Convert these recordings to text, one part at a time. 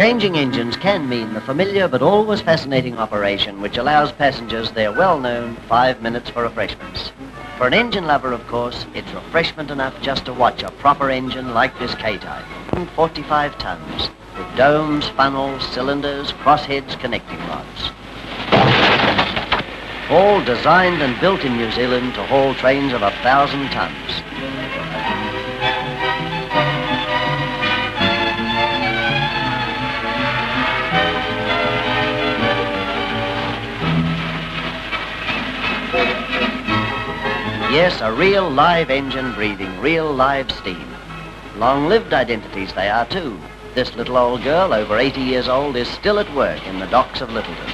Changing engines can mean the familiar but always fascinating operation which allows passengers their well-known 5 minutes for refreshments. For an engine lover, of course, it's refreshment enough just to watch a proper engine like this K-type, 45 tons, with domes, funnels, cylinders, crossheads, connecting rods. All designed and built in New Zealand to haul trains of 1,000 tons. Yes, a real live engine breathing real live steam. Long-lived identities they are too. This little old girl, over 80 years old, is still at work in the docks of Littleton.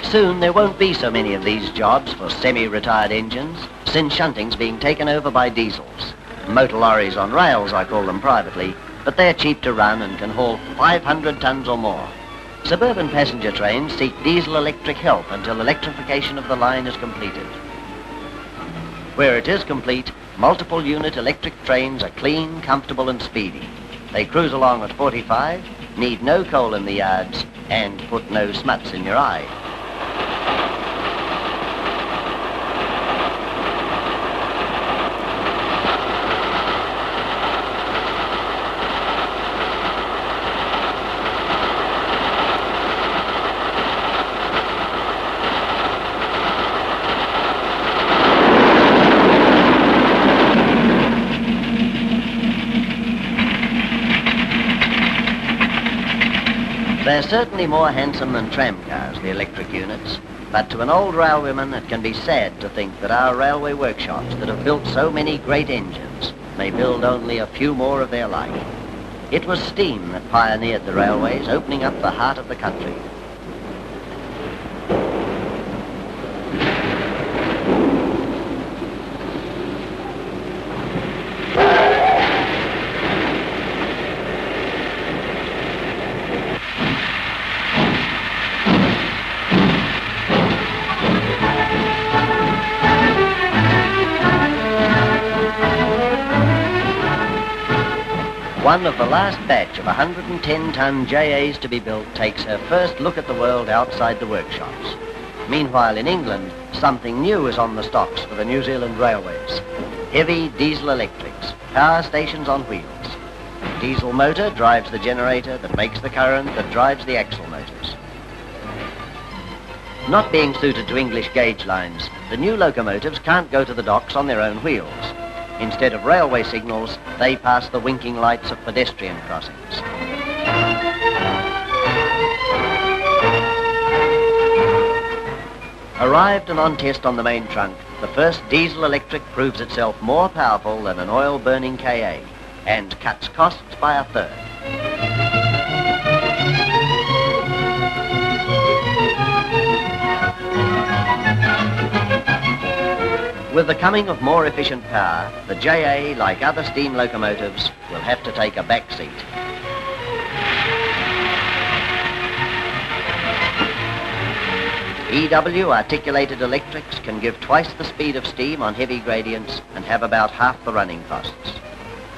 Soon there won't be so many of these jobs for semi-retired engines, since shunting's being taken over by diesels. Motor lorries on rails, I call them privately, but they're cheap to run and can haul 500 tons or more. Suburban passenger trains seek diesel-electric help until electrification of the line is completed. Where it is complete, multiple-unit electric trains are clean, comfortable and speedy. They cruise along at 45, need no coal in the yards, and put no smuts in your eye. They're certainly more handsome than tram cars, the electric units, but to an old railwayman it can be sad to think that our railway workshops that have built so many great engines may build only a few more of their like. It was steam that pioneered the railways, opening up the heart of the country. One of the last batch of 110-ton JAs to be built takes her first look at the world outside the workshops. Meanwhile, in England, something new is on the stocks for the New Zealand railways. Heavy diesel electrics, power stations on wheels. A diesel motor drives the generator that makes the current that drives the axle motors. Not being suited to English gauge lines, the new locomotives can't go to the docks on their own wheels. Instead of railway signals, they pass the winking lights of pedestrian crossings. Arrived and on test on the main trunk, the first diesel-electric proves itself more powerful than an oil-burning KA and cuts costs by a third. With the coming of more efficient power, the JA, like other steam locomotives, will have to take a back seat. EW articulated electrics can give twice the speed of steam on heavy gradients and have about half the running costs.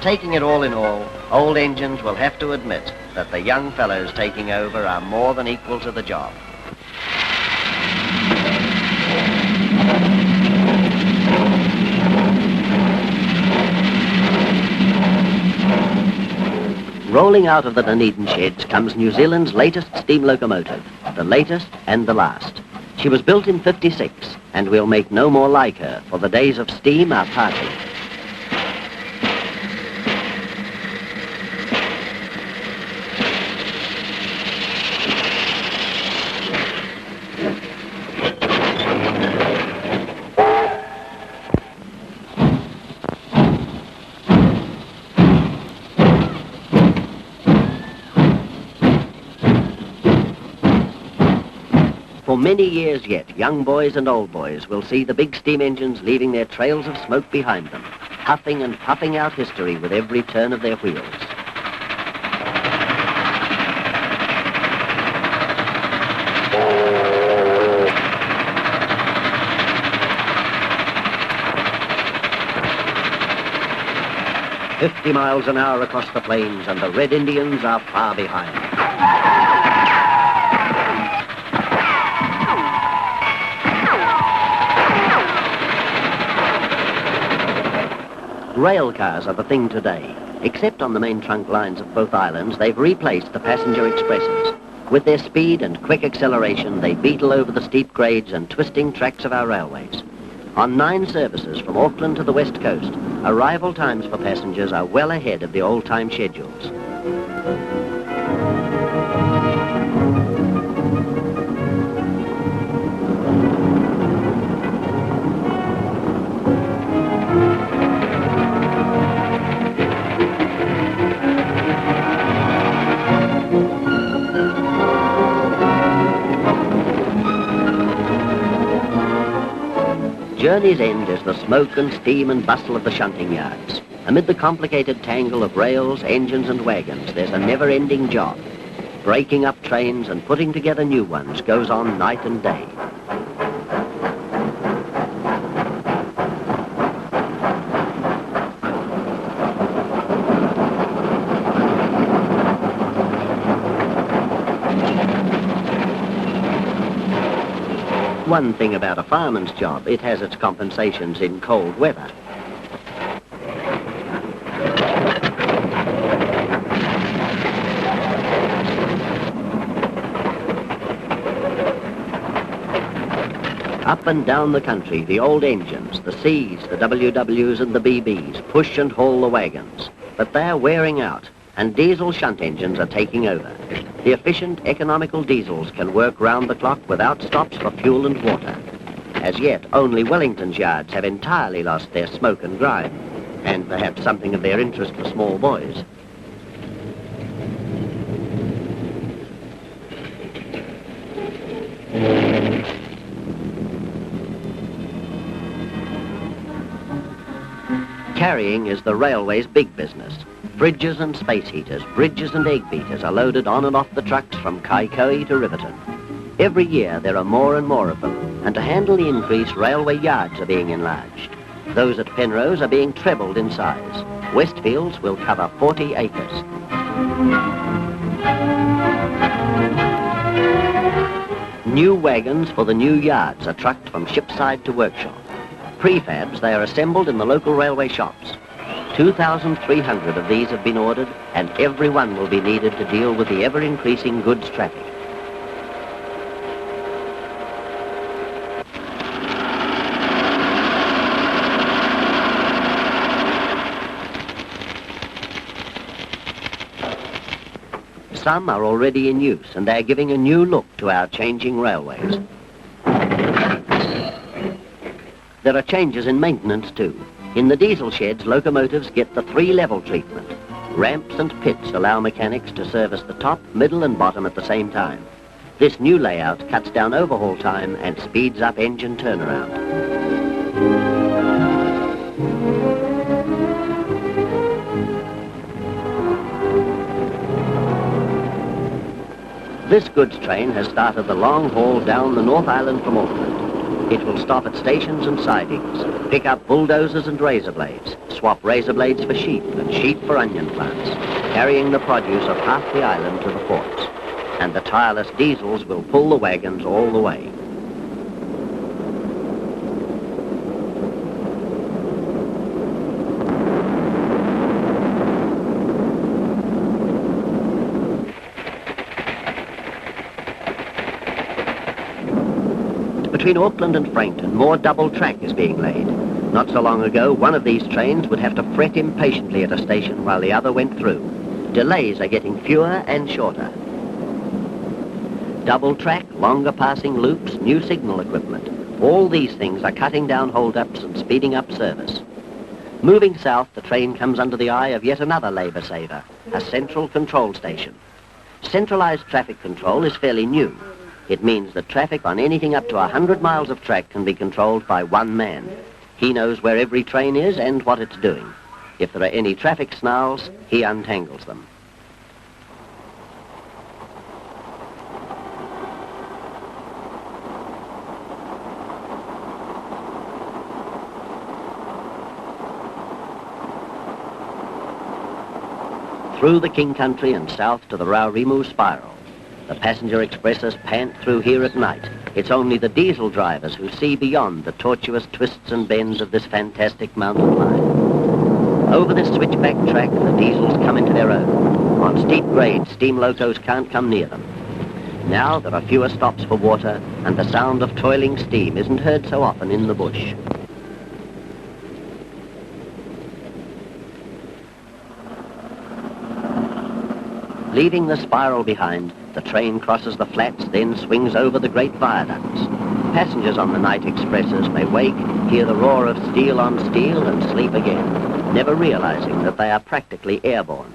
Taking it all in all, old engines will have to admit that the young fellows taking over are more than equal to the job. Rolling out of the Dunedin sheds comes New Zealand's latest steam locomotive, the latest and the last. She was built in '56, and we'll make no more like her, for the days of steam are parting. For many years yet, young boys and old boys will see the big steam engines leaving their trails of smoke behind them, huffing and puffing out history with every turn of their wheels. 50 miles an hour across the plains, and the Red Indians are far behind. Rail cars are the thing today. Except on the main trunk lines of both islands, they've replaced the passenger expresses. With their speed and quick acceleration, they beetle over the steep grades and twisting tracks of our railways. On 9 services from Auckland to the west coast, arrival times for passengers are well ahead of the old-time schedules. Journey's end is the smoke and steam and bustle of the shunting yards. Amid the complicated tangle of rails, engines and wagons, there's a never-ending job. Breaking up trains and putting together new ones goes on night and day. One thing about a fireman's job, it has its compensations in cold weather. Up and down the country, the old engines, the Cs, the WWs and the BBs, push and haul the wagons. But they're wearing out, and diesel shunt engines are taking over. The efficient, economical diesels can work round the clock without stops for fuel and water. As yet, only Wellington's yards have entirely lost their smoke and grime, and perhaps something of their interest for small boys. Carrying is the railway's big business. Fridges and space heaters, bridges and egg beaters are loaded on and off the trucks from Kaikoui to Riverton. Every year there are more and more of them, and to handle the increase, railway yards are being enlarged. Those at Penrose are being trebled in size. Westfields will cover 40 acres. New wagons for the new yards are trucked from shipside to workshop. Prefabs, they are assembled in the local railway shops. 2,300 of these have been ordered, and every one will be needed to deal with the ever-increasing goods traffic. Some are already in use, and they're giving a new look to our changing railways. There are changes in maintenance too. In the diesel sheds, locomotives get the 3-level treatment. Ramps and pits allow mechanics to service the top, middle and bottom at the same time. This new layout cuts down overhaul time and speeds up engine turnaround. This goods train has started the long haul down the North Island from Auckland. It will stop at stations and sidings, pick up bulldozers and razor blades, swap razor blades for sheep and sheep for onion plants, carrying the produce of half the island to the ports. And the tireless diesels will pull the wagons all the way. Between Auckland and Frankton, more double track is being laid. Not so long ago, one of these trains would have to fret impatiently at a station while the other went through. Delays are getting fewer and shorter. Double track, longer passing loops, new signal equipment. All these things are cutting down hold-ups and speeding up service. Moving south, the train comes under the eye of yet another labour saver, a central control station. Centralised traffic control is fairly new. It means that traffic on anything up to 100 miles of track can be controlled by one man. He knows where every train is and what it's doing. If there are any traffic snarls, he untangles them. through the King Country and south to the Raurimu Spiral. The passenger expresses pant through here at night. It's only the diesel drivers who see beyond the tortuous twists and bends of this fantastic mountain line. Over this switchback track, the diesels come into their own. On steep grades, steam locos can't come near them. Now there are fewer stops for water, and the sound of toiling steam isn't heard so often in the bush. Leaving the spiral behind, the train crosses the flats, then swings over the great viaducts. Passengers on the night expresses may wake, hear the roar of steel on steel, and sleep again, never realizing that they are practically airborne.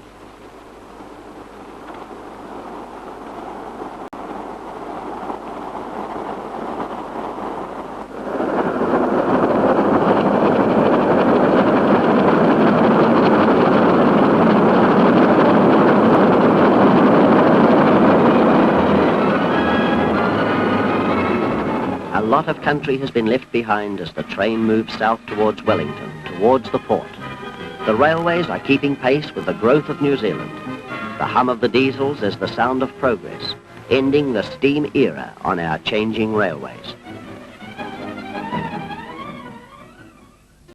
A lot of country has been left behind as the train moves south towards Wellington, towards the port. The railways are keeping pace with the growth of New Zealand. The hum of the diesels is the sound of progress, ending the steam era on our changing railways.